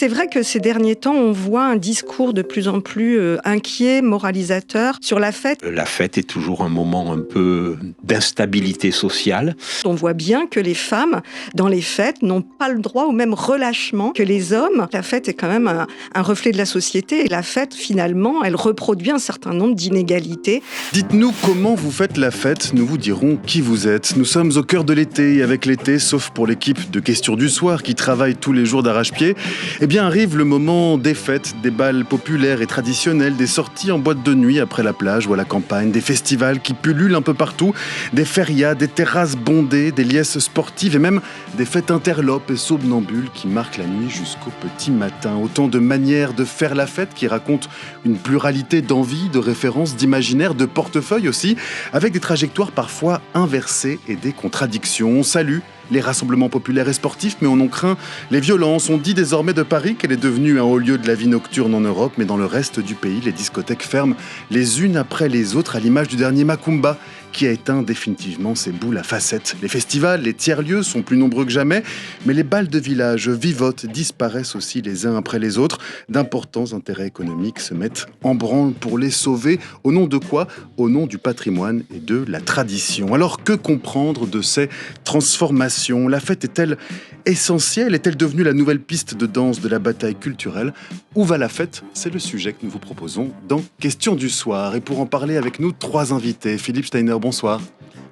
c'est vrai que ces derniers temps, on voit un discours de plus en plus inquiet, moralisateur sur la fête. La fête est toujours un moment un peu d'instabilité sociale. On voit bien que les femmes, dans les fêtes, n'ont pas le droit au même relâchement que les hommes. La fête est quand même un reflet de la société. Et la fête, finalement, elle reproduit un certain nombre d'inégalités. Dites-nous comment vous faites la fête, nous vous dirons qui vous êtes. Nous sommes au cœur de l'été et avec l'été, sauf pour l'équipe de Questions du Soir qui travaille tous les jours d'arrache-pied, eh bien arrive le moment des fêtes, des bals populaires et traditionnels, des sorties en boîte de nuit après la plage ou à la campagne, des festivals qui pullulent un peu partout, des férias, des terrasses bondées, des liesses sportives et même des fêtes interlopes et somnambules qui marquent la nuit jusqu'au petit matin. Autant de manières de faire la fête qui racontent une pluralité d'envies, de références, d'imaginaires, de portefeuilles aussi, avec des trajectoires parfois inversées et des contradictions. On salue les rassemblements populaires et sportifs, mais on en craint les violences. On dit désormais de Paris qu'elle est devenue un haut lieu de la vie nocturne en Europe, mais dans le reste du pays, les discothèques ferment les unes après les autres, à l'image du dernier Macumba, qui a éteint définitivement ses boules à facettes. Les festivals, les tiers-lieux sont plus nombreux que jamais, mais les bals de village vivotent, disparaissent aussi les uns après les autres. D'importants intérêts économiques se mettent en branle pour les sauver. Au nom de quoi ? Au nom du patrimoine et de la tradition. Alors que comprendre de ces transformations ? La fête est-elle essentielle ? Est-elle devenue la nouvelle piste de danse de la bataille culturelle ? Où va la fête ? C'est le sujet que nous vous proposons dans Questions du Soir. Et pour en parler avec nous, 3 invités. Philippe Steiner, bonsoir.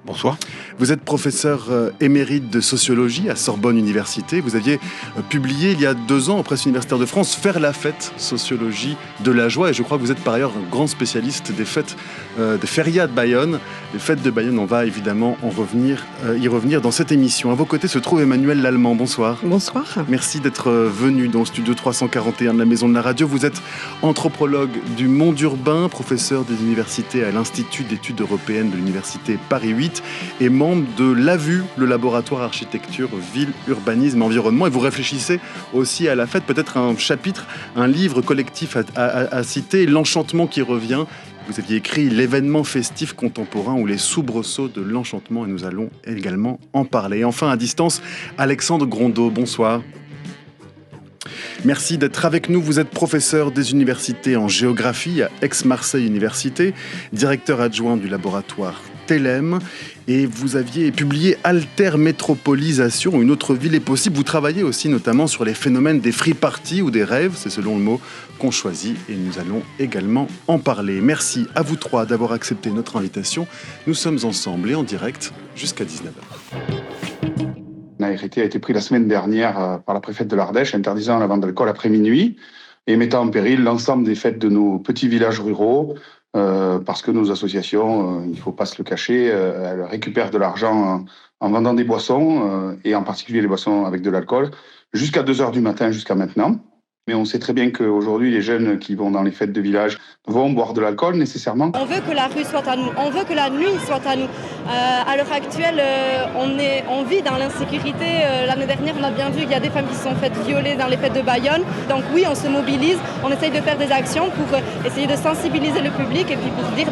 Bonsoir. Vous êtes professeur émérite de sociologie à Sorbonne Université. Vous aviez publié il y a 2 ans aux Presses universitaires de France Faire la fête, sociologie de la joie. Et je crois que vous êtes par ailleurs un grand spécialiste des fêtes, des férias de Bayonne. Les fêtes de Bayonne, on va évidemment y revenir dans cette émission. À vos côtés se trouve Emmanuel Lallemand. Bonsoir. Bonsoir. Merci d'être venu dans le studio 341 de la Maison de la Radio. Vous êtes anthropologue du monde urbain, professeur des universités à l'Institut d'études européennes de l'Université Paris 8 et membre de l'AVU, le laboratoire architecture, ville, urbanisme, environnement. Et vous réfléchissez aussi à la fête, peut-être un chapitre, un livre collectif à citer, L'enchantement qui revient. Vous aviez écrit l'événement festif contemporain ou les soubresauts de l'enchantement et nous allons également en parler. Et enfin, à distance, Alexandre Grondeau, bonsoir. Merci d'être avec nous. Vous êtes professeur des universités en géographie à Aix-Marseille Université, directeur adjoint du laboratoire TELEM, et vous aviez publié Altermétropolisation, une autre ville est possible. Vous travaillez aussi notamment sur les phénomènes des free parties ou des rêves, c'est selon le mot qu'on choisit, et nous allons également en parler. Merci à vous 3 d'avoir accepté notre invitation. Nous sommes ensemble et en direct jusqu'à 19h. Un arrêté a été pris la semaine dernière par la préfète de l'Ardèche, interdisant la vente d'alcool après minuit et mettant en péril l'ensemble des fêtes de nos petits villages ruraux, parce que nos associations, il ne faut pas se le cacher, elles récupèrent de l'argent en vendant des boissons, et en particulier les boissons avec de l'alcool, jusqu'à 2h du matin, jusqu'à maintenant. Mais on sait très bien qu'aujourd'hui, les jeunes qui vont dans les fêtes de village vont boire de l'alcool nécessairement. On veut que la rue soit à nous, on veut que la nuit soit à nous. À l'heure actuelle, on vit dans l'insécurité. L'année dernière, on a bien vu qu'il y a des femmes qui se sont faites violer dans les fêtes de Bayonne. Donc oui, on se mobilise, on essaye de faire des actions pour essayer de sensibiliser le public et puis pour dire,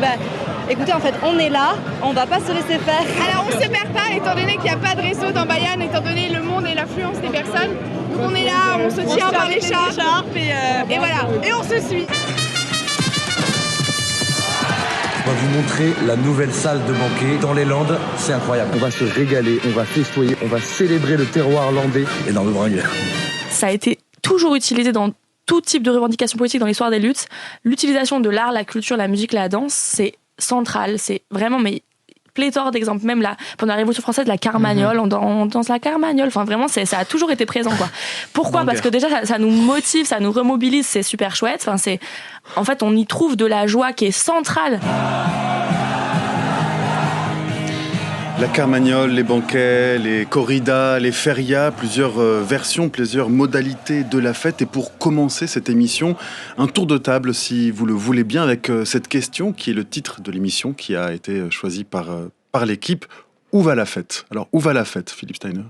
écoutez, en fait, on est là, on ne va pas se laisser faire. Alors on ne se perd pas, étant donné qu'il n'y a pas de réseau dans Bayonne, étant donné le monde et l'affluence des personnes. Donc on est là, on se tient par l'écharpe et voilà, et on se suit. On va vous montrer la nouvelle salle de banquet dans les Landes, c'est incroyable. On va se régaler, on va festoyer, on va célébrer le terroir landais et dans le bringueur. Ça a été toujours utilisé dans tout type de revendication politique dans l'histoire des luttes. L'utilisation de l'art, la culture, la musique, la danse, c'est central, c'est vraiment pléthore d'exemples, même pendant la Révolution française, la carmagnole, on danse la carmagnole, enfin vraiment ça a toujours été présent quoi. Pourquoi ? Parce que déjà ça nous motive, ça nous remobilise, c'est super chouette, en fait on y trouve de la joie qui est centrale. La carmagnole, les banquets, les corridas, les férias, plusieurs versions, plusieurs modalités de la fête. Et pour commencer cette émission, un tour de table, si vous le voulez bien, avec cette question qui est le titre de l'émission qui a été choisi par l'équipe. Où va la fête ? Alors, où va la fête, Philippe Steiner ?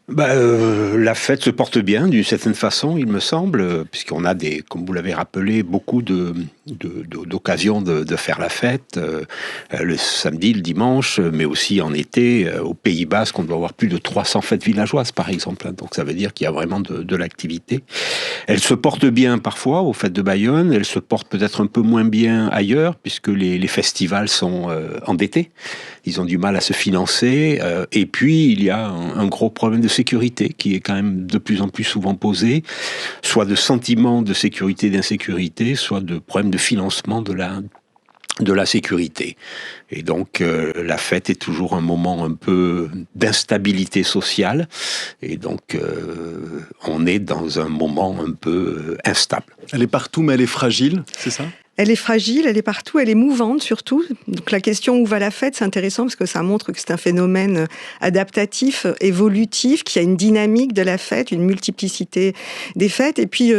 La fête se porte bien d'une certaine façon, il me semble, puisqu'on a comme vous l'avez rappelé, beaucoup d'occasions de faire la fête, le samedi, le dimanche, mais aussi en été, au Pays Basque, on doit avoir plus de 300 fêtes villageoises, par exemple. Donc ça veut dire qu'il y a vraiment de l'activité. Elle se porte bien parfois aux fêtes de Bayonne, elle se porte peut-être un peu moins bien ailleurs, puisque les festivals sont endettés. Ils ont du mal à se financer. Et puis, il y a un gros problème de sécurité qui est quand même de plus en plus souvent posé, soit de sentiment de sécurité, d'insécurité, soit de problème de financement de la sécurité. Et donc, la fête est toujours un moment un peu d'instabilité sociale. Et donc, on est dans un moment un peu instable. Elle est partout, mais elle est fragile, c'est ça ? Elle est fragile, elle est partout, elle est mouvante surtout. Donc la question où va la fête, c'est intéressant parce que ça montre que c'est un phénomène adaptatif, évolutif, qu'il y a une dynamique de la fête, une multiplicité des fêtes. Et puis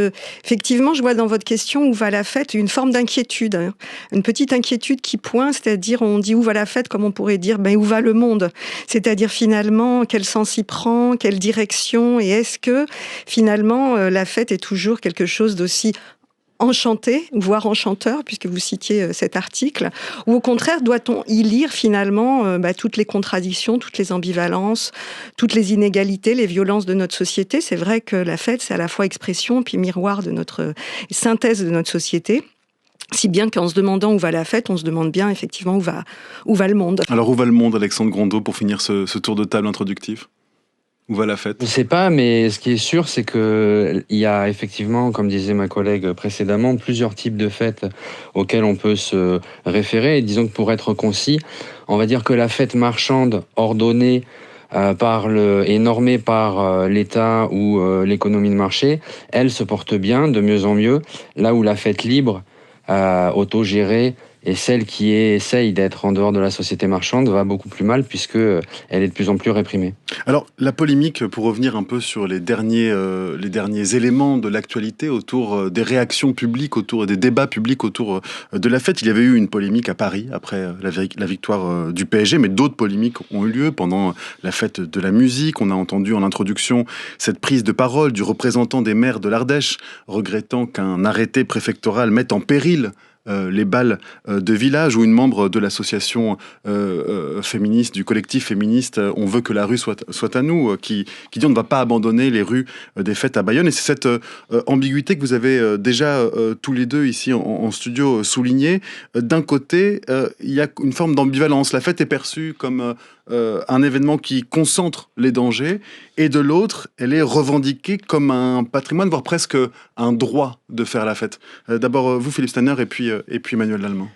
effectivement, je vois dans votre question où va la fête une forme d'inquiétude, hein. Une petite inquiétude qui pointe, c'est-à-dire on dit où va la fête, comme on pourrait dire où va le monde. C'est-à-dire finalement quel sens il prend, quelle direction, et est-ce que finalement la fête est toujours quelque chose d'aussi enchanté, voire enchanteur, puisque vous citiez cet article, ou au contraire, doit-on y lire finalement toutes les contradictions, toutes les ambivalences, toutes les inégalités, les violences de notre société. C'est vrai que la fête, c'est à la fois expression puis miroir de notre synthèse de notre société. Si bien qu'en se demandant où va la fête, on se demande bien effectivement où va le monde. Alors où va le monde, Alexandre Grondeau, pour finir ce tour de table introductif ? Où va la fête ? Je ne sais pas, mais ce qui est sûr, c'est qu'il y a effectivement, comme disait ma collègue précédemment, plusieurs types de fêtes auxquelles on peut se référer. Et disons que pour être concis, on va dire que la fête marchande ordonnée et normée par l'État ou l'économie de marché, elle se porte bien, de mieux en mieux, là où la fête libre, autogérée, et celle qui essaye d'être en dehors de la société marchande va beaucoup plus mal puisqu'elle est de plus en plus réprimée. Alors, la polémique, pour revenir un peu sur les derniers éléments de l'actualité autour des réactions publiques, autour des débats publics autour de la fête, il y avait eu une polémique à Paris après la victoire du PSG, mais d'autres polémiques ont eu lieu pendant la fête de la musique. On a entendu en introduction cette prise de parole du représentant des maires de l'Ardèche, regrettant qu'un arrêté préfectoral mette en péril les bals de village, ou une membre de l'association féministe, du collectif féministe On veut que la rue soit à nous, qui dit on ne va pas abandonner les rues des fêtes à Bayonne. Et c'est cette ambiguïté que vous avez déjà tous les deux ici en studio souligné. D'un côté, il y a une forme d'ambivalence. La fête est perçue comme un événement qui concentre les dangers, et de l'autre, elle est revendiquée comme un patrimoine, voire presque un droit de faire la fête. D'abord, vous, Philippe Stanner, et puis Emmanuel Lallemand.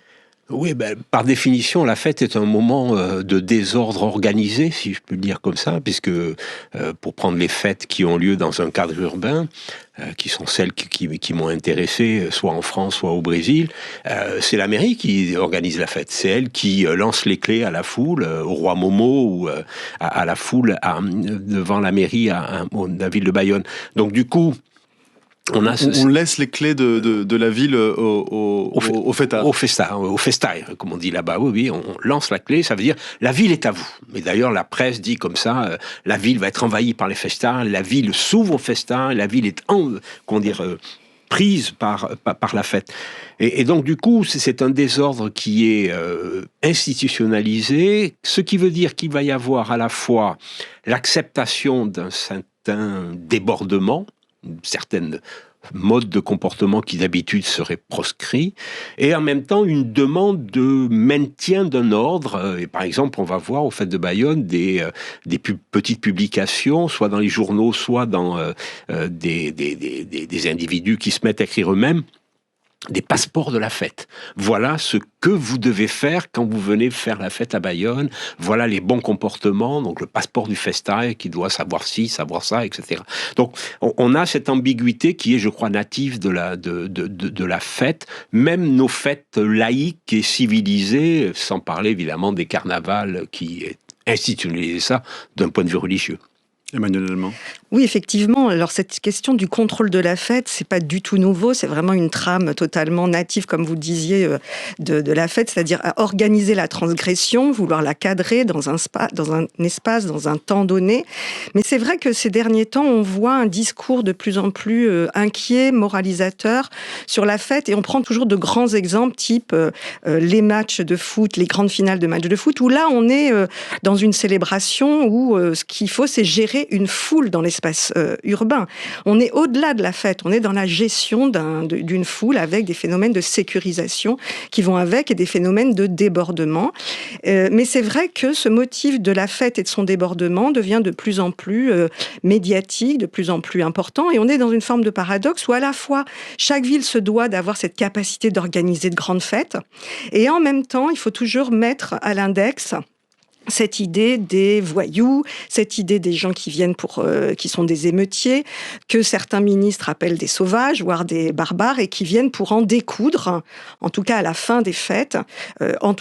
Oui, par définition, la fête est un moment de désordre organisé, si je peux le dire comme ça, puisque pour prendre les fêtes qui ont lieu dans un cadre urbain, qui sont celles qui m'ont intéressé, soit en France, soit au Brésil, c'est la mairie qui organise la fête. C'est elle qui lance les clés à la foule, au Roi Momo, ou à la foule devant la mairie à la ville de Bayonne. Donc du coup, on laisse les clés de la ville au fêtard. Au festail, comme on dit là-bas. Oui, on lance la clé, ça veut dire la ville est à vous. Mais d'ailleurs, la presse dit comme ça, la ville va être envahie par les festards, la ville s'ouvre aux festards, la ville est prise par la fête. Et donc, du coup, c'est un désordre qui est institutionnalisé, ce qui veut dire qu'il va y avoir à la fois l'acceptation d'un certain débordement, certaines modes de comportement qui d'habitude seraient proscrits, et en même temps une demande de maintien d'un ordre. Et par exemple, on va voir au Fêtes de Bayonne des petites publications, soit dans les journaux, soit dans des individus qui se mettent à écrire eux-mêmes des passeports de la fête. Voilà ce que vous devez faire quand vous venez faire la fête à Bayonne. Voilà les bons comportements. Donc le passeport du festail qui doit savoir ci, savoir ça, etc. Donc on a cette ambiguïté qui est, je crois, native de la fête. Même nos fêtes laïques et civilisées, sans parler évidemment des carnavals qui institutionnalisent ça d'un point de vue religieux. Emmanuel Allemand. Oui, effectivement. Alors, cette question du contrôle de la fête, c'est pas du tout nouveau. C'est vraiment une trame totalement native, comme vous le disiez, de la fête, c'est-à-dire à organiser la transgression, vouloir la cadrer dans un espace, dans un temps donné. Mais c'est vrai que ces derniers temps, on voit un discours de plus en plus inquiet, moralisateur sur la fête, et on prend toujours de grands exemples, type les matchs de foot, les grandes finales de matchs de foot, où là, on est dans une célébration où ce qu'il faut, c'est gérer une foule dans l'espace urbain. On est au-delà de la fête, on est dans la gestion d'une foule avec des phénomènes de sécurisation qui vont avec et des phénomènes de débordement. Mais c'est vrai que ce motif de la fête et de son débordement devient de plus en plus médiatique, de plus en plus important, et on est dans une forme de paradoxe où à la fois chaque ville se doit d'avoir cette capacité d'organiser de grandes fêtes, et en même temps il faut toujours mettre à l'index cette idée des voyous, cette idée des gens qui viennent qui sont des émeutiers, que certains ministres appellent des sauvages, voire des barbares, et qui viennent pour en découdre, en tout cas à la fin des fêtes,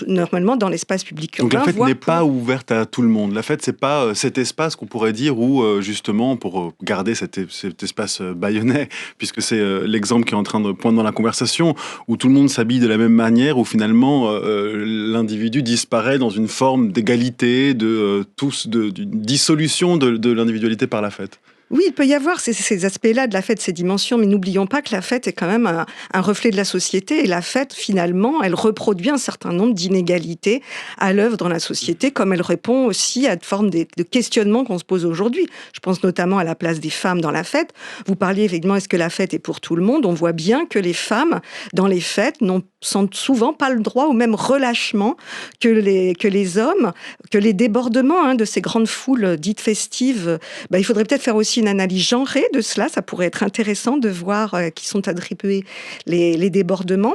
normalement dans l'espace public urbain. Donc la fête n'est pas ouverte à tout le monde. La fête, c'est pas cet espace qu'on pourrait dire où, justement, pour garder cet espace bayonnais, puisque c'est l'exemple qui est en train de poindre dans la conversation, où tout le monde s'habille de la même manière, où finalement l'individu disparaît dans une forme d'égalité, de dissolution de l'individualité par la fête. Oui, il peut y avoir ces aspects-là de la fête, ces dimensions, mais n'oublions pas que la fête est quand même un reflet de la société, et la fête, finalement, elle reproduit un certain nombre d'inégalités à l'œuvre dans la société, comme elle répond aussi à une forme de questionnements qu'on se pose aujourd'hui. Je pense notamment à la place des femmes dans la fête. Vous parliez effectivement, est-ce que la fête est pour tout le monde ? On voit bien que les femmes, dans les fêtes, sentent souvent pas le droit au même relâchement que les hommes, que les débordements de ces grandes foules dites festives. Il faudrait peut-être faire aussi une analyse genrée de cela. Ça pourrait être intéressant de voir qui sont attribués les débordements.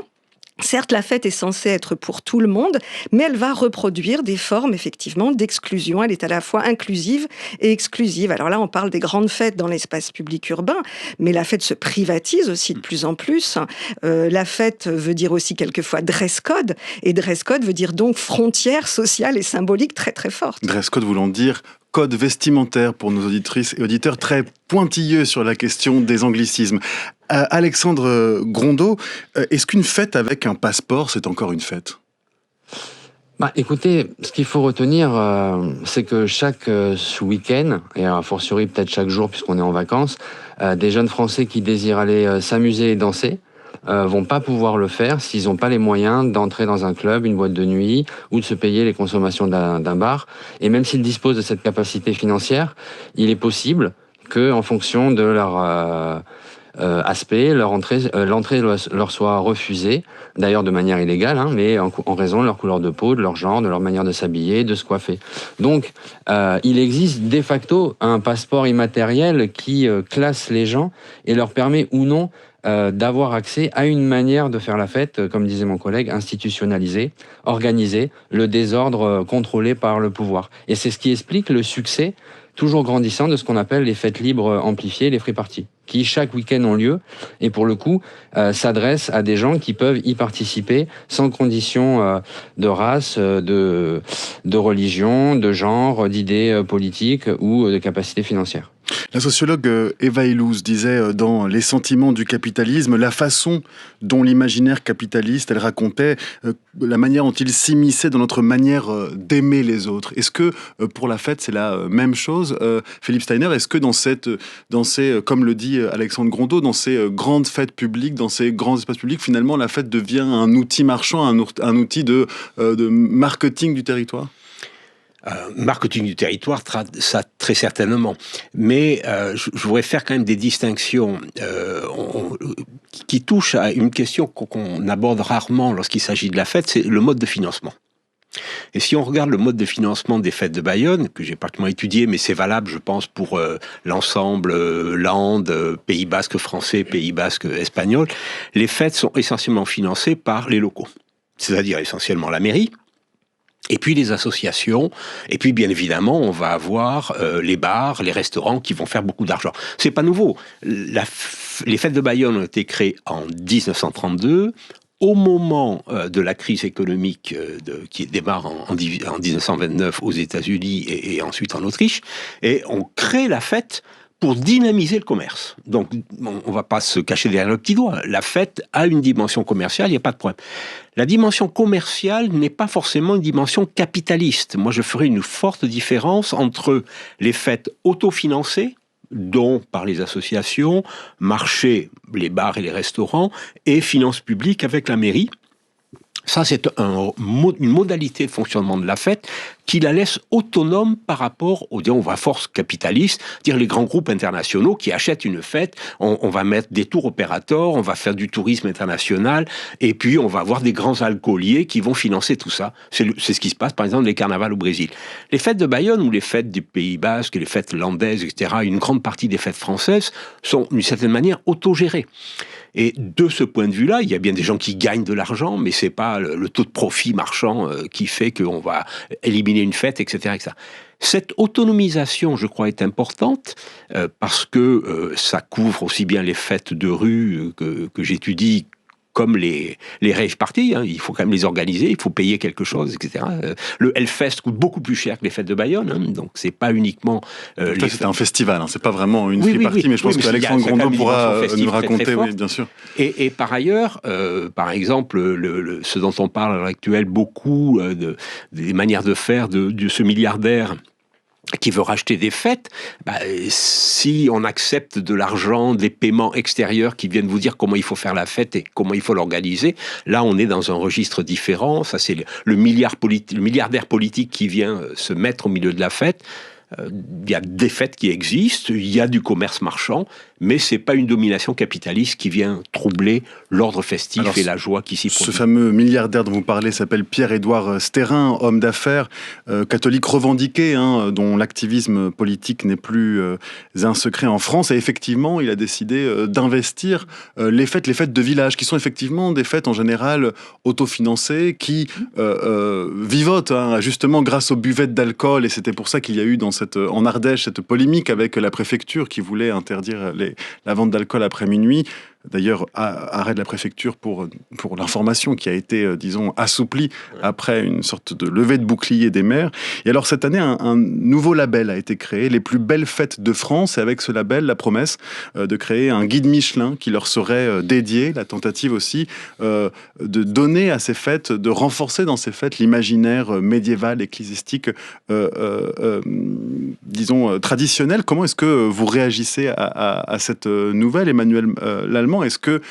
Certes, la fête est censée être pour tout le monde, mais elle va reproduire des formes, effectivement, d'exclusion. Elle est à la fois inclusive et exclusive. Alors là, on parle des grandes fêtes dans l'espace public urbain, mais la fête se privatise aussi de plus en plus. La fête veut dire aussi quelquefois dress code, et dress code veut dire donc frontière sociale et symbolique très très forte. Dress code voulant dire code vestimentaire pour nos auditrices et auditeurs très pointilleux sur la question des anglicismes. Alexandre Grondeau, est-ce qu'une fête avec un passeport, c'est encore une fête ? Écoutez, ce qu'il faut retenir, c'est que chaque week-end, et a fortiori peut-être chaque jour puisqu'on est en vacances, des jeunes Français qui désirent aller s'amuser et danser vont pas pouvoir le faire s'ils n'ont pas les moyens d'entrer dans un club, une boîte de nuit, ou de se payer les consommations d'un bar. Et même s'ils disposent de cette capacité financière, il est possible que, en fonction de leur aspect, l'entrée leur soit refusée, d'ailleurs de manière illégale, mais en raison de leur couleur de peau, de leur genre, de leur manière de s'habiller, de se coiffer. Donc, il existe de facto un passeport immatériel qui classe les gens et leur permet ou non d'avoir accès à une manière de faire la fête, comme disait mon collègue, institutionnalisée, organisée, le désordre contrôlé par le pouvoir. Et c'est ce qui explique le succès toujours grandissant de ce qu'on appelle les fêtes libres amplifiées, les free parties, qui chaque week-end ont lieu et pour le coup s'adressent à des gens qui peuvent y participer sans condition de race, de religion, de genre, d'idées politiques ou de capacité financière. La sociologue Eva Illouz disait dans Les sentiments du capitalisme, la façon dont l'imaginaire capitaliste, elle racontait la manière dont il s'immisçait dans notre manière d'aimer les autres. Est-ce que pour la fête, c'est la même chose, Philippe Steiner? Est-ce que dans ces, comme le dit Alexandre Grondeau, dans ces grandes fêtes publiques, dans ces grands espaces publics, finalement, la fête devient un outil marchand, un outil de marketing du territoire? Marketing du territoire, ça très certainement. Mais je voudrais faire quand même des distinctions qui touchent à une question qu'on aborde rarement lorsqu'il s'agit de la fête, c'est le mode de financement. Et si on regarde le mode de financement des fêtes de Bayonne, que j'ai particulièrement étudié, mais c'est valable, je pense, pour l'ensemble Landes, Pays Basque français, Pays Basque espagnol, les fêtes sont essentiellement financées par les locaux, c'est-à-dire essentiellement la mairie, et puis les associations, et puis bien évidemment on va avoir les bars, les restaurants qui vont faire beaucoup d'argent. C'est pas nouveau. Les fêtes de Bayonne ont été créées en 1932, au moment de la crise économique qui démarre en 1929 aux États-Unis et ensuite en Autriche, et on crée la fête pour dynamiser le commerce. Donc, on ne va pas se cacher derrière le petit doigt. La fête a une dimension commerciale, il n'y a pas de problème. La dimension commerciale n'est pas forcément une dimension capitaliste. Moi, je ferai une forte différence entre les fêtes autofinancées, dont par les associations, marchés, les bars et les restaurants, et finances publiques avec la mairie. Ça, c'est une modalité de fonctionnement de la fête qui la laisse autonome par rapport aux forces capitalistes, dire les grands groupes internationaux qui achètent une fête, on va mettre des tours opérateurs, on va faire du tourisme international, et puis on va avoir des grands alcooliers qui vont financer tout ça. C'est ce qui se passe, par exemple, les carnavals au Brésil. Les fêtes de Bayonne ou les fêtes du Pays Basque, les fêtes landaises, etc., une grande partie des fêtes françaises sont, d'une certaine manière, autogérées. Et de ce point de vue-là, il y a bien des gens qui gagnent de l'argent, mais c'est pas le taux de profit marchand qui fait qu'on va éliminer une fête, etc., etc. Cette autonomisation, je crois, est importante parce que ça couvre aussi bien les fêtes de rue que j'étudie, comme les rave parties, hein. Il faut quand même les organiser, il faut payer quelque chose, etc. Le Hellfest coûte beaucoup plus cher que les fêtes de Bayonne, hein, donc c'est pas uniquement... c'est un festival, hein, c'est pas vraiment une free party, mais je pense qu'Alexandre Grandon pourra nous raconter, oui, bien sûr. Et par ailleurs, par exemple, ce dont on parle à l'heure actuelle beaucoup, des manières de faire de ce milliardaire qui veut racheter des fêtes, si on accepte de l'argent, des paiements extérieurs qui viennent vous dire comment il faut faire la fête et comment il faut l'organiser, là on est dans un registre différent. Ça, c'est le milliardaire politique qui vient se mettre au milieu de la fête. Il y a des fêtes qui existent, il y a du commerce marchand, mais c'est pas une domination capitaliste qui vient troubler l'ordre festif et la joie qui s'y produit. Ce fameux milliardaire dont vous parlez s'appelle Pierre-Édouard Stérin, homme d'affaires, catholique revendiqué, hein, dont l'activisme politique n'est plus un secret en France. Et effectivement, il a décidé d'investir les fêtes de village, qui sont effectivement des fêtes en général autofinancées, qui vivotent, hein, justement grâce aux buvettes d'alcool. Et c'était pour ça qu'il y a eu en Ardèche cette polémique avec la préfecture qui voulait interdire la vente d'alcool après minuit. D'ailleurs, arrêt de la préfecture pour l'information qui a été, disons, assouplie après une sorte de levée de bouclier des maires. Et alors, cette année, un nouveau label a été créé, les plus belles fêtes de France. Et avec ce label, la promesse de créer un guide Michelin qui leur serait dédié, la tentative aussi de donner à ces fêtes, de renforcer dans ces fêtes l'imaginaire médiéval, ecclésiastique, disons, traditionnel. Comment est-ce que vous réagissez à cette nouvelle, Emmanuel Lallemand? Est-ce que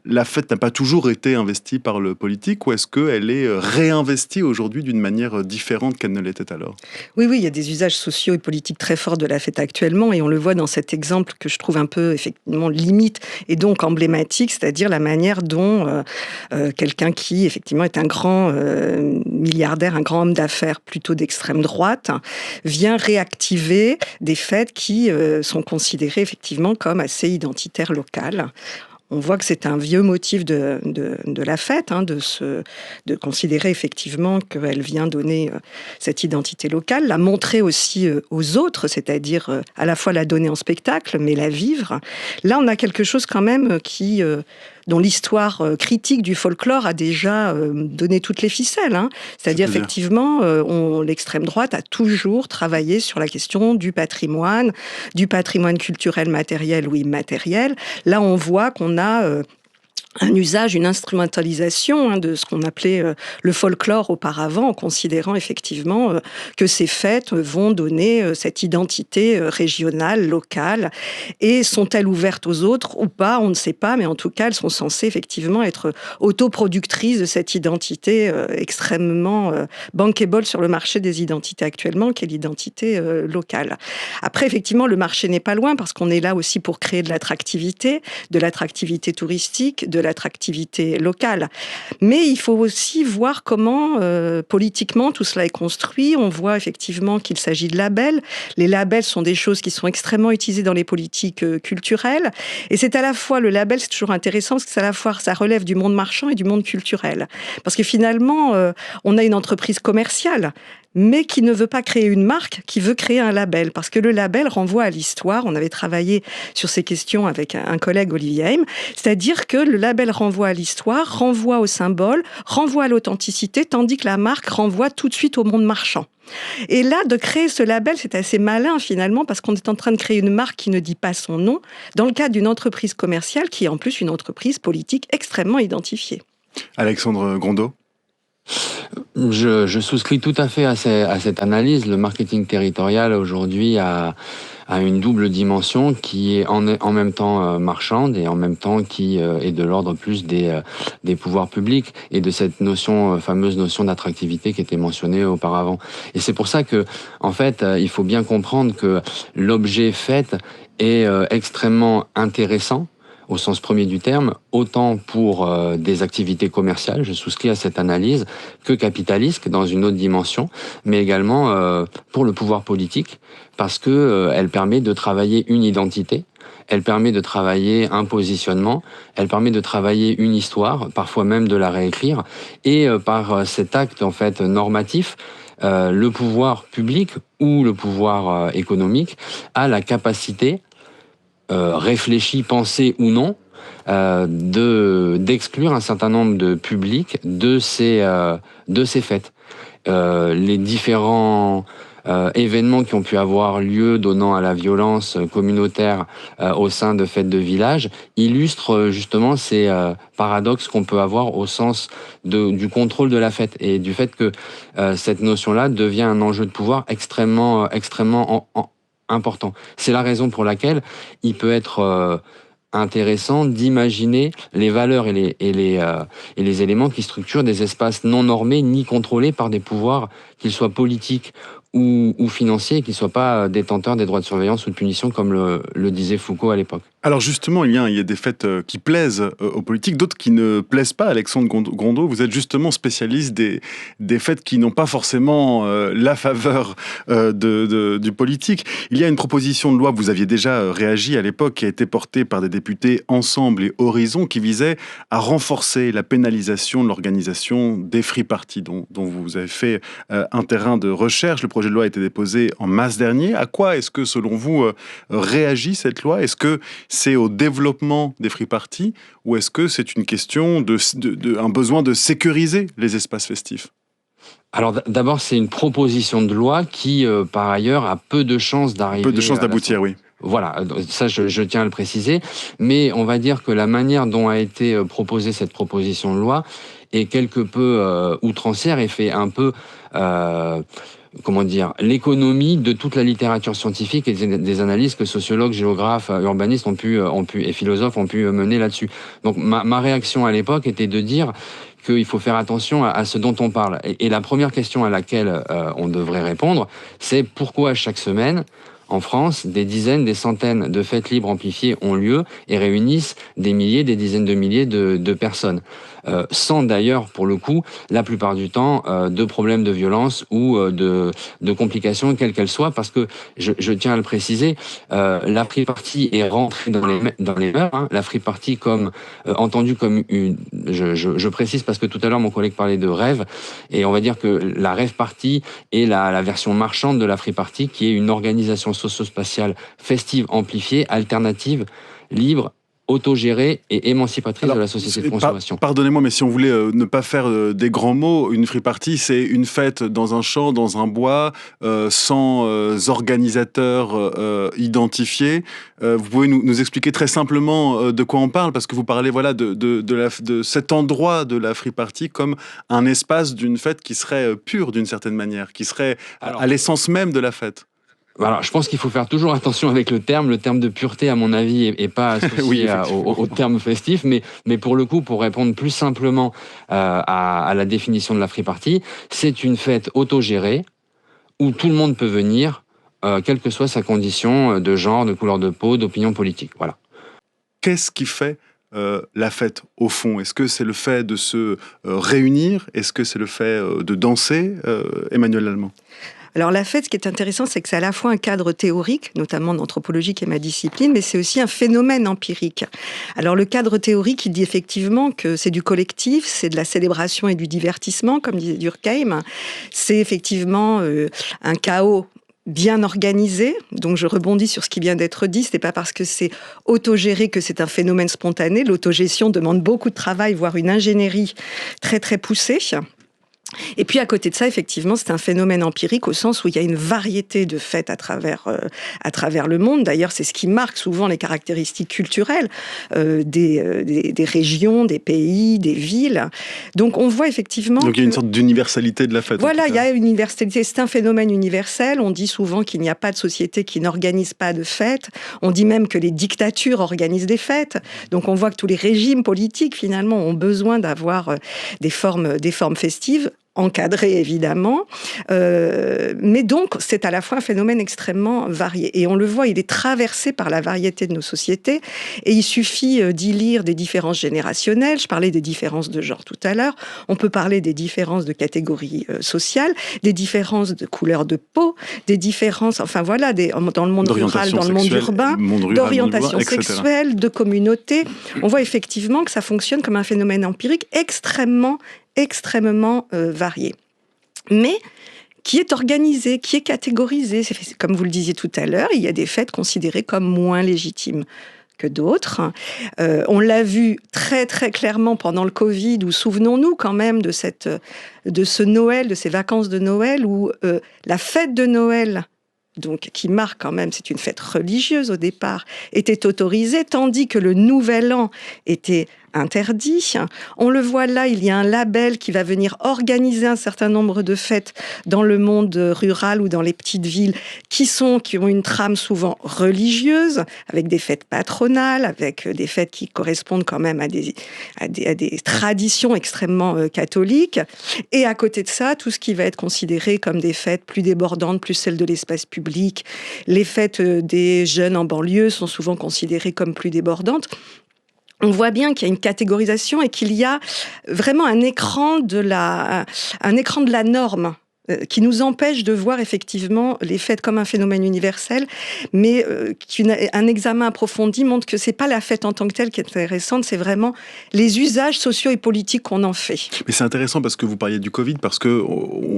la fête n'a pas toujours été investie par le politique ou est-ce qu'elle est réinvestie aujourd'hui d'une manière différente qu'elle ne l'était alors? Oui, il y a des usages sociaux et politiques très forts de la fête actuellement et on le voit dans cet exemple que je trouve un peu effectivement limite et donc emblématique, c'est-à-dire la manière dont quelqu'un qui effectivement est un grand milliardaire, un grand homme d'affaires plutôt d'extrême droite, vient réactiver des fêtes qui sont considérées effectivement comme assez identitaires locales. On voit que c'est un vieux motif de la fête, hein, de considérer effectivement qu'elle vient donner cette identité locale, la montrer aussi aux autres, c'est-à-dire à la fois la donner en spectacle, mais la vivre. Là, on a quelque chose quand même dont l'histoire critique du folklore a déjà donné toutes les ficelles. Hein. C'est-à-dire, effectivement, l'extrême droite a toujours travaillé sur la question du patrimoine culturel matériel ou immatériel. Là, on voit qu'on a un usage, une instrumentalisation de ce qu'on appelait le folklore auparavant, en considérant effectivement que ces fêtes vont donner cette identité régionale, locale. Et sont-elles ouvertes aux autres ou pas? On ne sait pas, mais en tout cas, elles sont censées effectivement être autoproductrices de cette identité extrêmement bankable sur le marché des identités actuellement, qui est l'identité locale. Après, effectivement, le marché n'est pas loin, parce qu'on est là aussi pour créer de l'attractivité touristique, de l'attractivité locale. Mais il faut aussi voir comment, politiquement, tout cela est construit. On voit effectivement qu'il s'agit de labels. Les labels sont des choses qui sont extrêmement utilisées dans les politiques culturelles. Et c'est à la fois, le label, c'est toujours intéressant, parce que c'est à la fois, ça relève du monde marchand et du monde culturel. Parce que finalement, on a une entreprise commerciale. mais qui ne veut pas créer une marque, qui veut créer un label. Parce que le label renvoie à l'histoire. On avait travaillé sur ces questions avec un collègue, Olivier Heim. C'est-à-dire que le label renvoie à l'histoire, renvoie au symbole, renvoie à l'authenticité, tandis que la marque renvoie tout de suite au monde marchand. Et là, de créer ce label, c'est assez malin finalement, parce qu'on est en train de créer une marque qui ne dit pas son nom, dans le cadre d'une entreprise commerciale qui est en plus une entreprise politique extrêmement identifiée. Alexandre Grondeau. Je souscris tout à fait à cette analyse. Le marketing territorial aujourd'hui a une double dimension qui est en même temps marchande et en même temps qui est de l'ordre plus des pouvoirs publics et de cette fameuse notion d'attractivité qui était mentionnée auparavant. Et c'est pour ça que, en fait, il faut bien comprendre que l'objet fait est extrêmement intéressant au sens premier du terme, autant pour des activités commerciales, je souscris à cette analyse, que capitalistes dans une autre dimension, mais également pour le pouvoir politique, parce que elle permet de travailler une identité, elle permet de travailler un positionnement, elle permet de travailler une histoire, parfois même de la réécrire, et par cet acte en fait normatif, le pouvoir public ou le pouvoir économique a la capacité réfléchi, pensé ou non, d'exclure un certain nombre de publics de ces fêtes. Les différents événements qui ont pu avoir lieu donnant à la violence communautaire au sein de fêtes de village illustrent justement ces paradoxes qu'on peut avoir au sens du contrôle de la fête et du fait que cette notion-là devient un enjeu de pouvoir extrêmement important. C'est la raison pour laquelle il peut être intéressant d'imaginer les valeurs et les éléments qui structurent des espaces non normés ni contrôlés par des pouvoirs, qu'ils soient politiques ou financiers, et qui ne soient pas détenteurs des droits de surveillance ou de punition, comme le disait Foucault à l'époque. Alors justement, il y a des fêtes qui plaisent aux politiques, d'autres qui ne plaisent pas. Alexandre Grondeau, vous êtes justement spécialiste des fêtes qui n'ont pas forcément la faveur du politique. Il y a une proposition de loi, vous aviez déjà réagi à l'époque, qui a été portée par des députés Ensemble et Horizon, qui visait à renforcer la pénalisation de l'organisation des free parties, dont vous avez fait un terrain de recherche. Le projet de loi a été déposé en mars dernier. À quoi est-ce que, selon vous, réagit cette loi ? Est-ce que c'est au développement des free parties ou est-ce que c'est une question un besoin de sécuriser les espaces festifs ? Alors d'abord, c'est une proposition de loi qui, par ailleurs, a peu de chances d'arriver... Peu de chances d'aboutir, oui. Voilà, ça je tiens à le préciser. Mais on va dire que la manière dont a été proposée cette proposition de loi est quelque peu outrancière et fait un peu... l'économie de toute la littérature scientifique et des analyses que sociologues, géographes, urbanistes et philosophes ont pu mener là-dessus. Donc ma réaction à l'époque était de dire qu'il faut faire attention à ce dont on parle. Et la première question à laquelle on devrait répondre, c'est pourquoi chaque semaine, en France, des dizaines, des centaines de fêtes libres amplifiées ont lieu et réunissent des milliers, des dizaines de milliers de personnes. Sans d'ailleurs, pour le coup, la plupart du temps, de problèmes de violence ou de complications, quelles qu'elles soient, parce que, je tiens à le préciser, la free party est rentrée dans les mœurs. Hein, la free party entendue comme une... Je précise parce que tout à l'heure, mon collègue parlait de rêve, et on va dire que la rêve party est la version marchande de la free party, qui est une organisation socio-spatiale festive, amplifiée, alternative, libre, autogérée et émancipatrice de la société de consommation. Pardonnez-moi, mais si on voulait ne pas faire des grands mots, une free party, c'est une fête dans un champ, dans un bois, sans organisateurs identifiés. Vous pouvez nous expliquer très simplement de quoi on parle, parce que vous parlez de cet endroit de la free party comme un espace d'une fête qui serait pure d'une certaine manière, qui serait à l'essence même de la fête. Alors, je pense qu'il faut faire toujours attention avec le terme. Le terme de pureté, à mon avis, est pas associé oui, au terme festif. Mais pour le coup, pour répondre plus simplement à la définition de la free party, c'est une fête autogérée où tout le monde peut venir, quelle que soit sa condition de genre, de couleur de peau, d'opinion politique. Voilà. Qu'est-ce qui fait la fête, au fond? Est-ce que c'est le fait de se réunir? Est-ce que c'est le fait de danser, Emmanuel Lallement? Alors la fête, ce qui est intéressant, c'est que c'est à la fois un cadre théorique, notamment d'anthropologie qui est ma discipline, mais c'est aussi un phénomène empirique. Alors le cadre théorique, il dit effectivement que c'est du collectif, c'est de la célébration et du divertissement, comme disait Durkheim. C'est effectivement un chaos bien organisé. Donc je rebondis sur ce qui vient d'être dit. Ce n'est pas parce que c'est autogéré que c'est un phénomène spontané. L'autogestion demande beaucoup de travail, voire une ingénierie très très poussée. Et puis à côté de ça, effectivement, c'est un phénomène empirique au sens où il y a une variété de fêtes à travers le monde. D'ailleurs, c'est ce qui marque souvent les caractéristiques culturelles des régions, des pays, des villes. Donc on voit effectivement... Donc il y a une sorte d'universalité de la fête. Voilà, il y a une universalité. C'est un phénomène universel. On dit souvent qu'il n'y a pas de société qui n'organise pas de fêtes. On dit même que les dictatures organisent des fêtes. Donc on voit que tous les régimes politiques, finalement, ont besoin d'avoir des formes festives, encadré évidemment, mais donc c'est à la fois un phénomène extrêmement varié. Et on le voit, il est traversé par la variété de nos sociétés, et il suffit d'y lire des différences générationnelles. Je parlais des différences de genre tout à l'heure, on peut parler des différences de catégories sociales, des différences de couleur de peau, des différences, enfin voilà, dans le monde rural, dans le monde urbain, d'orientation sexuelle, de communauté. On voit effectivement que ça fonctionne comme un phénomène empirique extrêmement varié, mais qui est organisé, qui est catégorisé. Comme vous le disiez tout à l'heure, il y a des fêtes considérées comme moins légitimes que d'autres. On l'a vu très très clairement pendant le Covid, où souvenons-nous quand même de ce Noël, de ces vacances de Noël, où la fête de Noël, donc qui marque quand même, c'est une fête religieuse au départ, était autorisée, tandis que le Nouvel An était interdit. On le voit là, il y a un label qui va venir organiser un certain nombre de fêtes dans le monde rural ou dans les petites villes qui ont une trame souvent religieuse, avec des fêtes patronales, avec des fêtes qui correspondent quand même à des traditions extrêmement catholiques. Et à côté de ça, tout ce qui va être considéré comme des fêtes plus débordantes, plus celles de l'espace public. Les fêtes des jeunes en banlieue sont souvent considérées comme plus débordantes. On voit bien qu'il y a une catégorisation et qu'il y a vraiment un écran de la norme qui nous empêche de voir effectivement les fêtes comme un phénomène universel, mais un examen approfondi montre que c'est pas la fête en tant que telle qui est intéressante, c'est vraiment les usages sociaux et politiques qu'on en fait. Mais c'est intéressant parce que vous parliez du Covid, parce que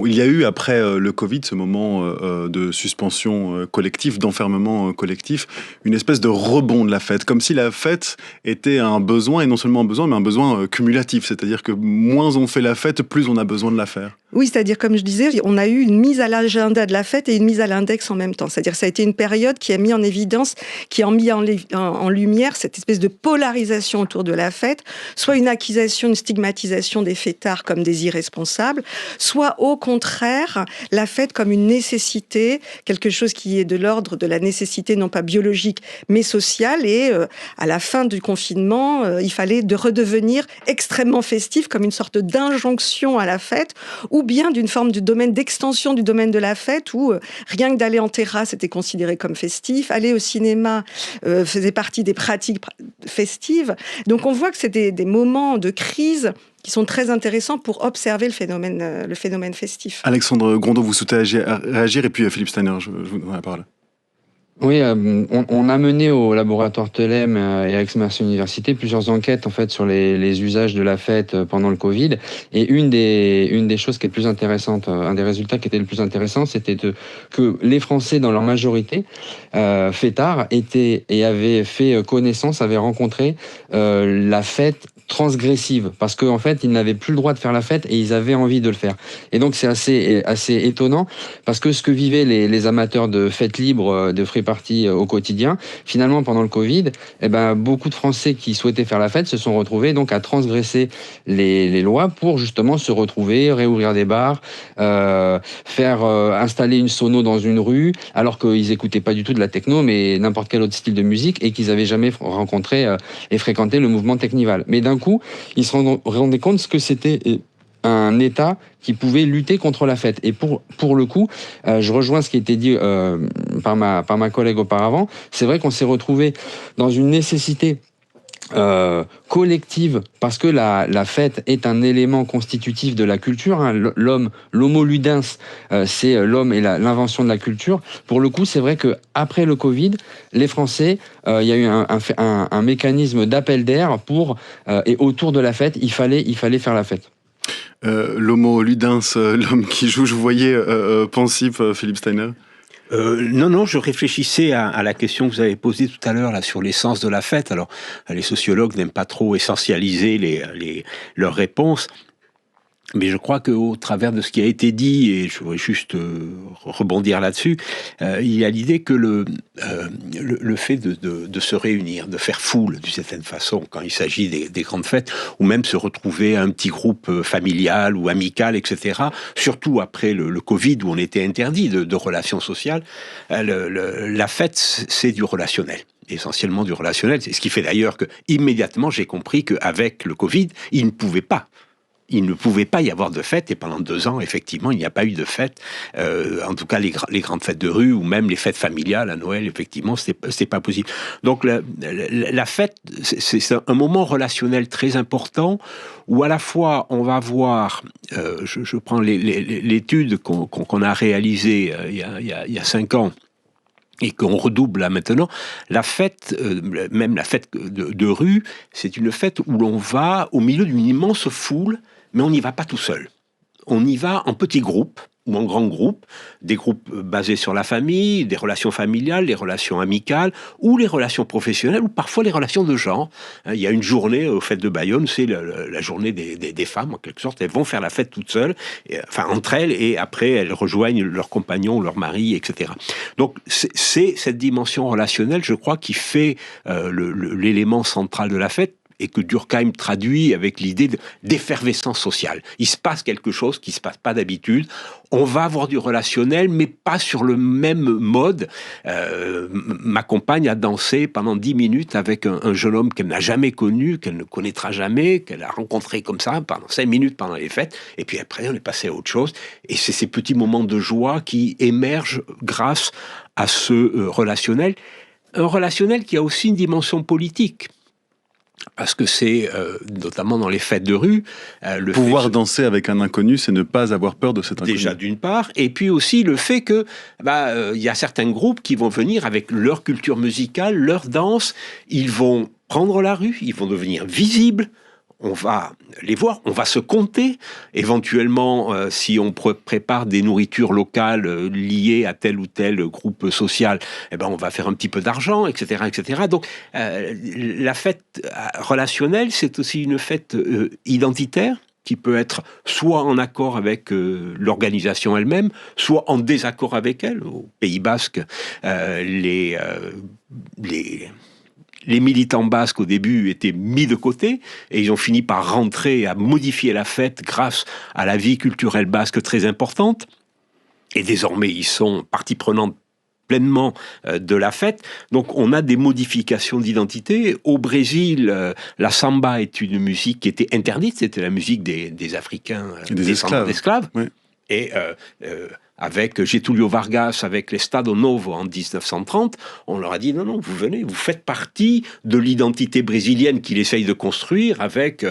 il y a eu après le Covid ce moment de suspension collective, d'enfermement collectif, une espèce de rebond de la fête, comme si la fête était un besoin, et non seulement un besoin, mais un besoin cumulatif, c'est-à-dire que moins on fait la fête, plus on a besoin de la faire. Oui, c'est-à-dire, comme je disais, on a eu une mise à l'agenda de la fête et une mise à l'index en même temps. C'est-à-dire, ça a été une période qui a mis en évidence, qui a mis en lumière cette espèce de polarisation autour de la fête, soit une accusation, une stigmatisation des fêtards comme des irresponsables, soit au contraire, la fête comme une nécessité, quelque chose qui est de l'ordre de la nécessité non pas biologique, mais sociale. Et à la fin du confinement, il fallait redevenir extrêmement festif, comme une sorte d'injonction à la fête, ou bien d'une forme du domaine d'extension du domaine de la fête, où rien que d'aller en terrasse était considéré comme festif, aller au cinéma faisait partie des pratiques festives. Donc on voit que c'est des moments de crise qui sont très intéressants pour observer le phénomène festif. Alexandre Grondeau, vous souhaitez réagir, et puis Philippe Steiner, je vous donne la parole. Oui, on a mené au laboratoire Telem et à Aix-Marseille Université plusieurs enquêtes en fait sur les usages de la fête pendant le Covid. Et une des choses qui est le plus intéressante, un des résultats qui était le plus intéressant, c'était que les Français dans leur majorité fêtards étaient et avaient fait connaissance, avaient rencontré la fête transgressive, parce qu'en fait, ils n'avaient plus le droit de faire la fête et ils avaient envie de le faire. Et donc, c'est assez étonnant, parce que ce que vivaient les amateurs de fêtes libres, de free party au quotidien, finalement, pendant le Covid, beaucoup de Français qui souhaitaient faire la fête se sont retrouvés donc à transgresser les lois pour justement se retrouver, réouvrir des bars, faire installer une sono dans une rue, alors qu'ils n'écoutaient pas du tout de la techno, mais n'importe quel autre style de musique, et qu'ils n'avaient jamais rencontré et fréquenté le mouvement Technival. Mais d'un coup, ils se rendaient compte que c'était un État qui pouvait lutter contre la fête. Et pour le coup, je rejoins ce qui a été dit par ma collègue auparavant. C'est vrai qu'on s'est retrouvé dans une nécessité collective, parce que la fête est un élément constitutif de la culture. L'homme, l'homo ludens, c'est l'homme et l'invention de la culture. Pour le coup, c'est vrai qu'après le Covid, les Français, il y a eu un mécanisme d'appel d'air et autour de la fête, il fallait faire la fête. L'homo ludens, l'homme qui joue, je vous voyais pensif, Philippe Steiner. Non, je réfléchissais à la question que vous avez posée tout à l'heure là sur l'essence de la fête. Alors, les sociologues n'aiment pas trop essentialiser leurs réponses. Mais je crois qu'au travers de ce qui a été dit, et je voudrais juste rebondir là-dessus, il y a l'idée que le fait de se réunir, de faire foule d'une certaine façon, quand il s'agit des grandes fêtes, ou même se retrouver à un petit groupe familial ou amical, etc., surtout après le Covid où on était interdit de relations sociales, la fête, c'est du relationnel. Essentiellement du relationnel. C'est ce qui fait d'ailleurs que immédiatement j'ai compris qu'avec le Covid, il ne pouvait pas y avoir de fête, et pendant 2 ans, effectivement, il n'y a pas eu de fête. En tout cas, les grandes fêtes de rue, ou même les fêtes familiales à Noël, effectivement, c'est pas possible. Donc, la fête, c'est un moment relationnel très important, où à la fois, on va voir, je prends l'étude qu'on a réalisée il y a 5 ans, et qu'on redouble là maintenant, la fête, même la fête de rue, c'est une fête où l'on va au milieu d'une immense foule, mais on n'y va pas tout seul. On y va en petits groupes ou en grands groupes, des groupes basés sur la famille, des relations familiales, des relations amicales, ou les relations professionnelles, ou parfois les relations de genre. Il y a une journée aux fêtes de Bayonne, c'est la journée des femmes, en quelque sorte. Elles vont faire la fête toutes seules, entre elles, et après elles rejoignent leurs compagnons, leur mari, etc. Donc c'est cette dimension relationnelle, je crois, qui fait l'élément central de la fête, et que Durkheim traduit avec l'idée d'effervescence sociale. Il se passe quelque chose qui ne se passe pas d'habitude. On va avoir du relationnel, mais pas sur le même mode. Ma compagne a dansé pendant 10 minutes avec un jeune homme qu'elle n'a jamais connu, qu'elle ne connaîtra jamais, qu'elle a rencontré comme ça pendant 5 minutes pendant les fêtes. Et puis après, on est passé à autre chose. Et c'est ces petits moments de joie qui émergent grâce à ce relationnel. Un relationnel qui a aussi une dimension politique. Parce que c'est, notamment dans les fêtes de rue... pouvoir danser avec un inconnu, c'est ne pas avoir peur de cet inconnu. Déjà, d'une part. Et puis aussi le fait que y a certains groupes qui vont venir avec leur culture musicale, leur danse. Ils vont prendre la rue, ils vont devenir visibles. On va les voir, on va se compter. Éventuellement, si on prépare des nourritures locales liées à tel ou tel groupe social, on va faire un petit peu d'argent, etc., etc. Donc, la fête relationnelle, c'est aussi une fête identitaire, qui peut être soit en accord avec l'organisation elle-même, soit en désaccord avec elle. Au Pays Basque, les militants basques, au début, étaient mis de côté, et ils ont fini par rentrer, à modifier la fête grâce à la vie culturelle basque très importante. Et désormais, ils sont partie prenante pleinement de la fête. Donc, on a des modifications d'identité. Au Brésil, la samba est une musique qui était interdite. C'était la musique des Africains, des esclaves. Oui. Et avec Getúlio Vargas, avec l'Estado Novo en 1930, on leur a dit non, vous venez, vous faites partie de l'identité brésilienne qu'il essaye de construire avec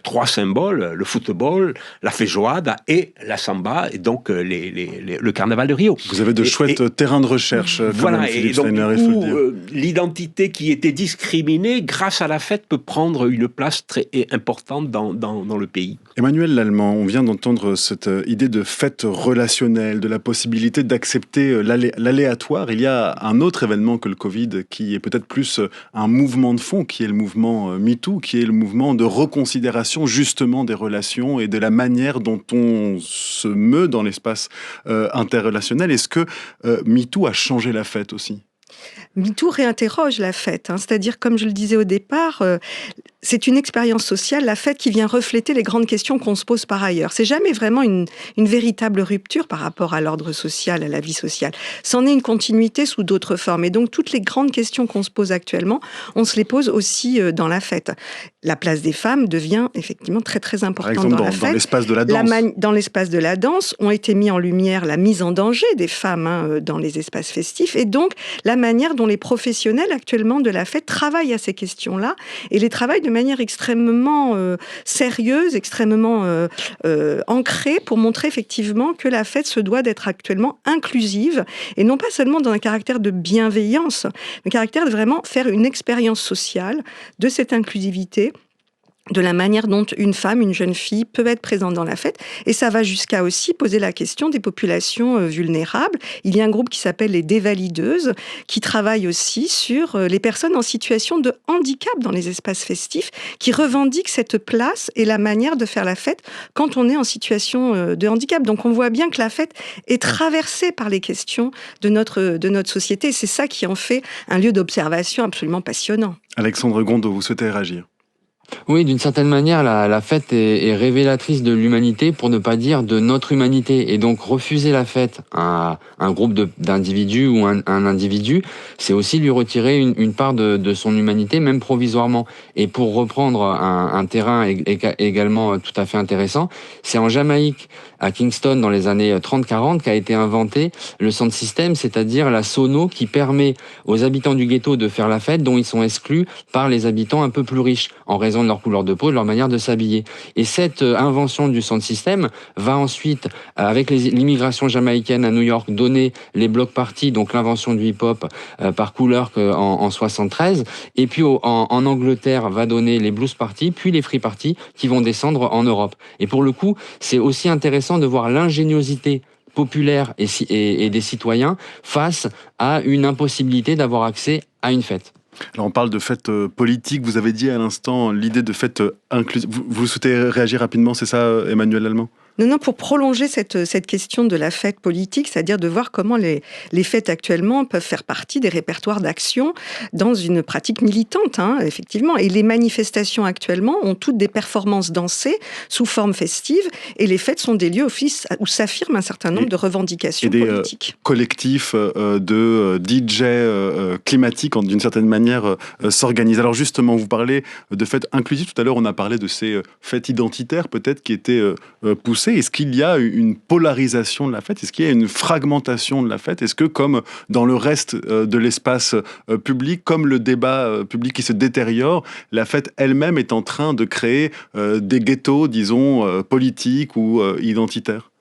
3 symboles, le football, la feijoada et la samba, et donc le carnaval de Rio. Vous avez de chouettes terrains de recherche. Voilà, et donc du coup, l'identité qui était discriminée, grâce à la fête, peut prendre une place très importante dans le pays. Emmanuel Lallemand, on vient d'entendre cette idée de fête relationnelle, de la possibilité d'accepter l'aléatoire. Il y a un autre événement que le Covid qui est peut-être plus un mouvement de fond, qui est le mouvement MeToo, qui est le mouvement de reconsidération justement des relations et de la manière dont on se meut dans l'espace interrelationnel. Est-ce que MeToo a changé la fête aussi ? MeToo réinterroge la fête, c'est-à-dire, comme je le disais au départ, c'est une expérience sociale, la fête, qui vient refléter les grandes questions qu'on se pose par ailleurs. C'est jamais vraiment une véritable rupture par rapport à l'ordre social, à la vie sociale. C'en est une continuité sous d'autres formes. Et donc, toutes les grandes questions qu'on se pose actuellement, on se les pose aussi dans la fête. La place des femmes devient effectivement très, très importante. Par exemple, dans la fête. Dans l'espace de la danse. Dans l'espace de la danse, ont été mis en lumière la mise en danger des femmes dans les espaces festifs, et donc la manière dont les professionnels actuellement de la fête travaillent à ces questions-là, et les travaillent de de manière extrêmement sérieuse, extrêmement ancrée, pour montrer effectivement que la fête se doit d'être actuellement inclusive, et non pas seulement dans un caractère de bienveillance, mais un caractère de vraiment faire une expérience sociale de cette inclusivité, de la manière dont une femme, une jeune fille peut être présente dans la fête. Et ça va jusqu'à aussi poser la question des populations vulnérables. Il y a un groupe qui s'appelle les Dévalideuses, qui travaille aussi sur les personnes en situation de handicap dans les espaces festifs, qui revendiquent cette place et la manière de faire la fête quand on est en situation de handicap. Donc on voit bien que la fête est traversée par les questions de notre société. Et c'est ça qui en fait un lieu d'observation absolument passionnant. Alexandre Gondot, vous souhaitez réagir ? Oui, d'une certaine manière, la fête est révélatrice de l'humanité, pour ne pas dire de notre humanité. Et donc, refuser la fête à un groupe d'individus ou un individu, c'est aussi lui retirer une part de son humanité, même provisoirement. Et pour reprendre un terrain également tout à fait intéressant, c'est en Jamaïque, à Kingston, dans les années 30-40, qu'a été inventé le sound system, c'est-à-dire la sono qui permet aux habitants du ghetto de faire la fête, dont ils sont exclus par les habitants un peu plus riches, en raison de leur couleur de peau, de leur manière de s'habiller. Et cette invention du sound system va ensuite, avec l'immigration jamaïcaine à New York, donner les block parties, donc l'invention du hip-hop par couleur en 73, et puis en Angleterre va donner les blues parties, puis les free parties qui vont descendre en Europe. Et pour le coup, c'est aussi intéressant de voir l'ingéniosité populaire et des citoyens face à une impossibilité d'avoir accès à une fête. Alors on parle de fête politique, vous avez dit à l'instant l'idée de fête inclusive. Vous souhaitez réagir rapidement, c'est ça Emmanuel Lallemand ? Non, pour prolonger cette question de la fête politique, c'est-à-dire de voir comment les fêtes actuellement peuvent faire partie des répertoires d'action dans une pratique militante, effectivement. Et les manifestations actuellement ont toutes des performances dansées sous forme festive, et les fêtes sont des lieux où s'affirment un certain nombre de revendications politiques. Et des collectifs de DJ climatiques, d'une certaine manière, s'organisent. Alors justement, vous parlez de fêtes inclusives. Tout à l'heure, on a parlé de ces fêtes identitaires, peut-être, qui étaient poussées. Est-ce qu'il y a une polarisation de la fête ? Est-ce qu'il y a une fragmentation de la fête ? Est-ce que, comme dans le reste de l'espace public, comme le débat public qui se détériore, la fête elle-même est en train de créer des ghettos, disons, politiques ou identitaires ?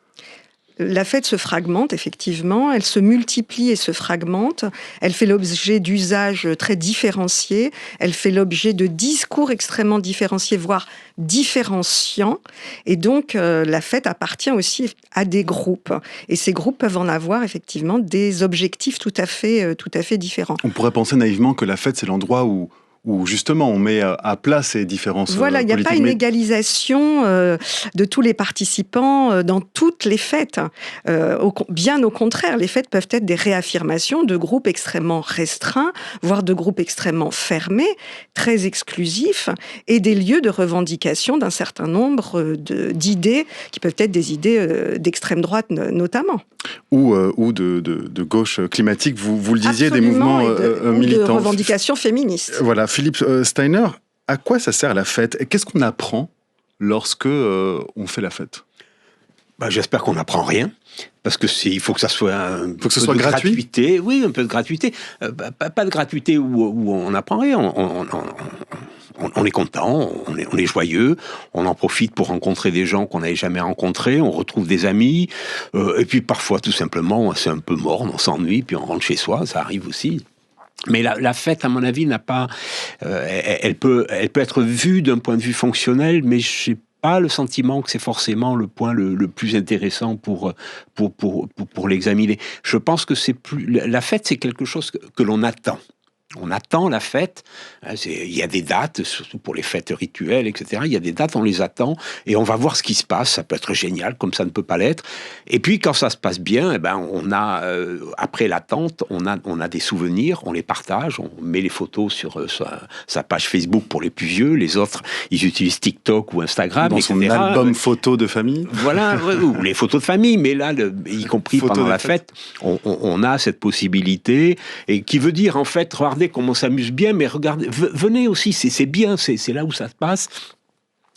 La fête se fragmente, effectivement, elle se multiplie et se fragmente, elle fait l'objet d'usages très différenciés, elle fait l'objet de discours extrêmement différenciés, voire différenciants, et donc la fête appartient aussi à des groupes, et ces groupes peuvent en avoir effectivement des objectifs tout à fait différents. On pourrait penser naïvement que la fête, c'est l'endroit où justement on met à plat ces différences Voilà, il n'y a pas une égalisation de tous les participants dans toutes les fêtes. Bien au contraire, les fêtes peuvent être des réaffirmations de groupes extrêmement restreints, voire de groupes extrêmement fermés, très exclusifs, et des lieux de revendication d'un certain nombre d'idées, qui peuvent être des idées d'extrême droite notamment. Ou de gauche climatique, vous le disiez, absolument, des mouvements militants. De revendications féministes. Voilà, Philippe Steiner, à quoi ça sert la fête ? Et qu'est-ce qu'on apprend lorsque on fait la fête ? J'espère qu'on n'apprend rien, parce que il faut que ça soit un peu de gratuit. Gratuité. Oui, un peu de gratuité. Pas de gratuité où on n'apprend rien. On est content, on est joyeux, on en profite pour rencontrer des gens qu'on n'avait jamais rencontrés, on retrouve des amis, et puis parfois tout simplement c'est un peu morne, on s'ennuie, puis on rentre chez soi, ça arrive aussi. Mais la fête, à mon avis, n'a pas. Elle peut être vue d'un point de vue fonctionnel, mais j'ai pas le sentiment que c'est forcément le point le plus intéressant pour l'examiner. Je pense que la fête, c'est quelque chose que l'on attend. On attend la fête, il y a des dates, surtout pour les fêtes rituelles, etc. Il y a des dates, on les attend, et on va voir ce qui se passe. Ça peut être génial, comme ça ne peut pas l'être. Et puis, quand ça se passe bien, on a, après l'attente, on a des souvenirs, on les partage, on met les photos sur sa page Facebook pour les plus vieux. Les autres, ils utilisent TikTok ou Instagram, dans etc. son album photo de famille. Voilà, ou les photos de famille, mais là, y compris pendant la fête, on a cette possibilité, et qui veut dire, en fait, regardez comment on s'amuse bien, mais regardez, venez aussi, c'est bien, c'est là où ça se passe.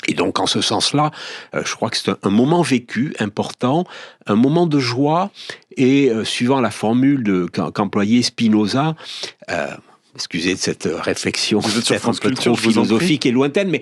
Et donc, en ce sens-là, je crois que c'est un moment vécu important, un moment de joie, et suivant la formule qu'employait Spinoza, excusez de cette réflexion peut-être un peu trop philosophique et lointaine, mais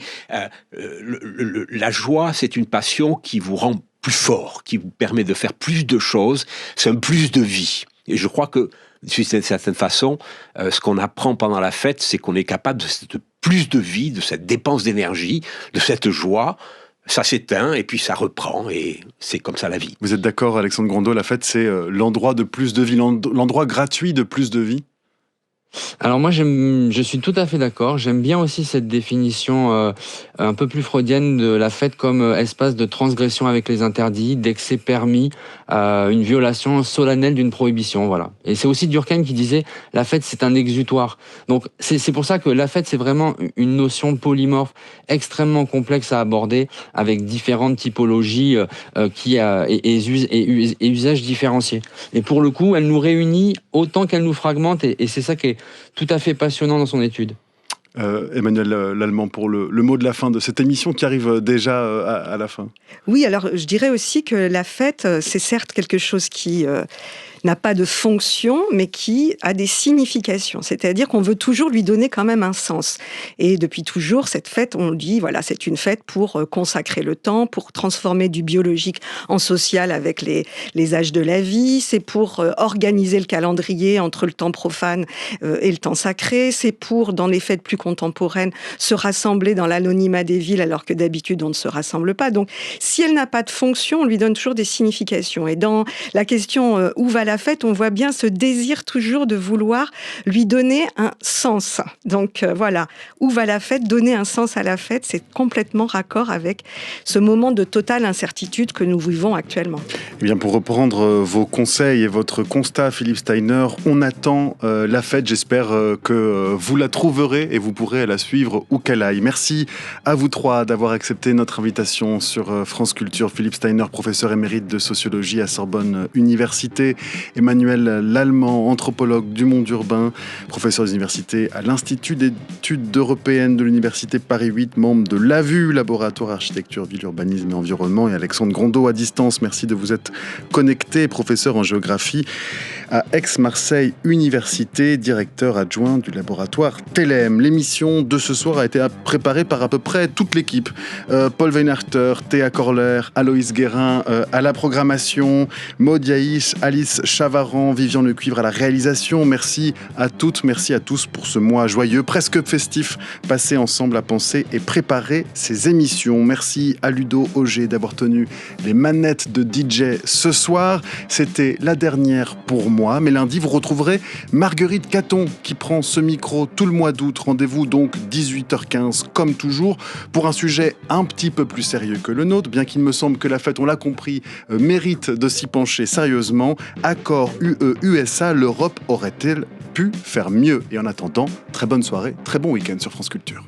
la joie, c'est une passion qui vous rend plus fort, qui vous permet de faire plus de choses, c'est un plus de vie. Et je crois que, d'une certaine façon, ce qu'on apprend pendant la fête, c'est qu'on est capable de plus de vie, de cette dépense d'énergie, de cette joie. Ça s'éteint et puis ça reprend et c'est comme ça la vie. Vous êtes d'accord, Alexandre Grondeau, la fête, c'est l'endroit de plus de vie, l'endroit gratuit de plus de vie? Alors moi, je suis tout à fait d'accord. J'aime bien aussi cette définition un peu plus freudienne de la fête comme espace de transgression avec les interdits, d'excès permis, une violation solennelle d'une prohibition. Voilà. Et c'est aussi Durkheim qui disait la fête, c'est un exutoire. Donc c'est pour ça que la fête, c'est vraiment une notion polymorphe extrêmement complexe à aborder avec différentes typologies et usages différenciés. Et pour le coup, elle nous réunit autant qu'elle nous fragmente et c'est ça qui est tout à fait passionnant dans son étude. Emmanuel Lallemand, pour le mot de la fin de cette émission qui arrive déjà à la fin. Oui, alors je dirais aussi que la fête, c'est certes quelque chose qui n'a pas de fonction, mais qui a des significations. C'est-à-dire qu'on veut toujours lui donner quand même un sens. Et depuis toujours, cette fête, on dit, voilà, c'est une fête pour consacrer le temps, pour transformer du biologique en social avec les âges de la vie, c'est pour organiser le calendrier entre le temps profane et le temps sacré, c'est pour, dans les fêtes plus contemporaines, se rassembler dans l'anonymat des villes, alors que d'habitude, on ne se rassemble pas. Donc, si elle n'a pas de fonction, on lui donne toujours des significations. Et dans la question où va la fête, on voit bien ce désir toujours de vouloir lui donner un sens. Donc voilà, où va la fête? Donner un sens à la fête, c'est complètement raccord avec ce moment de totale incertitude que nous vivons actuellement. Eh bien, pour reprendre vos conseils et votre constat, Philippe Steiner, on attend la fête. J'espère que vous la trouverez et vous pourrez la suivre où qu'elle aille. Merci à vous trois d'avoir accepté notre invitation sur France Culture. Philippe Steiner, professeur émérite de sociologie à Sorbonne Université. Emmanuel Lallemand, anthropologue du monde urbain, professeur d'université à l'Institut d'études européennes de l'Université Paris 8, membre de l'AVU, laboratoire architecture, ville, urbanisme et environnement, et Alexandre Grondeau à distance. Merci de vous être connecté, professeur en géographie à Aix-Marseille Université, directeur adjoint du laboratoire TLM. L'émission de ce soir a été préparée par à peu près toute l'équipe. Paul Weinharter, Théa Corler, Aloïs Guérin à la programmation, Maud Yaïs, Alice Chavaran, Vivian Lecuivre à la réalisation. Merci à toutes, merci à tous pour ce mois joyeux, presque festif, passé ensemble à penser et préparer ces émissions. Merci à Ludo Auger d'avoir tenu les manettes de DJ ce soir. C'était la dernière pour moi, mais lundi vous retrouverez Marguerite Caton qui prend ce micro tout le mois d'août. Rendez-vous donc 18h15 comme toujours pour un sujet un petit peu plus sérieux que le nôtre, bien qu'il me semble que la fête, on l'a compris, mérite de s'y pencher sérieusement. Accord UE-USA, l'Europe aurait-elle pu faire mieux? Et en attendant, très bonne soirée, très bon week-end sur France Culture.